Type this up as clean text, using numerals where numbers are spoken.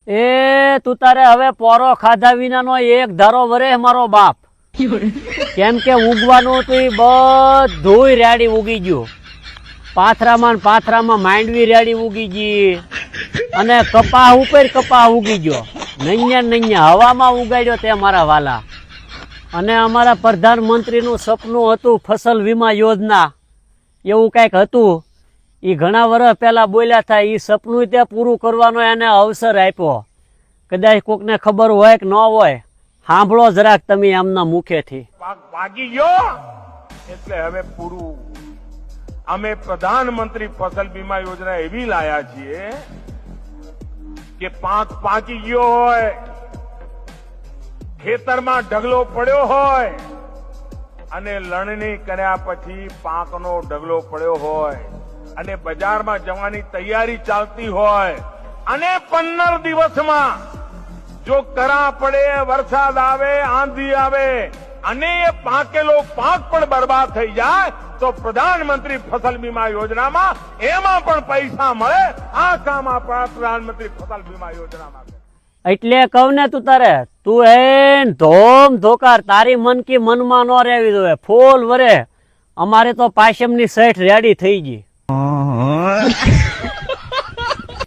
એ તું તારે હવે પોરો ખાધા વિનાનો એક ધારો વરે મારો બાપ. કેમ કે ઉગવાનું તો બધું રેડી ઉગી ગયું. પાથરામાં ને પાથરામાં માંડવી રેડી ઉગી ગઈ અને કપાહ ઉપર કપાહ ઉગી ગયો. નૈયા હવામાં ઉગાડ્યો તે મારા વાલા. અને અમારા પ્રધાનમંત્રીનું સપનું હતું ફસલ વીમા યોજના, એવું કંઈક હતું. એ ઘણા વર્ષ પહેલા બોલ્યા હતા. એ સપનું તે પૂરું કરવાનો એને અવસર આપ્યો. કદાચ કોકને ખબર હોય કે ન હોય, સાંભળો જરાક તમે એમના મુખેથી. પાક પાકી ગયો એટલે હવે પૂરું. અમે પ્રધાનમંત્રી ફસલ બીમા યોજના એવી લાયા છીએ કે પાક પાકી ગયો હોય, ખેતરમાં ઢગલો પડ્યો હોય અને લણણી કર્યા પછી પાકનો ઢગલો પડ્યો હોય અને બજારમાં જવાની તૈયારી ચાલતી હોય અને 15 દિવસમાં જો કરા પડે, વરસાદ આવે, આંધી આવે અને એ પાકેલો પાક પણ બરબાદ થઈ જાય તો પ્રધાનમંત્રી ફસલ બીમા યોજનામાં એમાં પણ પૈસા મળે. આ કામ આપણા પ્રધાનમંત્રી ફસલ બીમા યોજનામાં. એટલે કહું ને તું તારે, તું હે ધોમ ધોકાર તારી મન કી મનમાં ન રહેવી જોઈએ. ફૂલ વરે અમારે તો પાયસમની સેઠ રેડી થઈ ગઈ.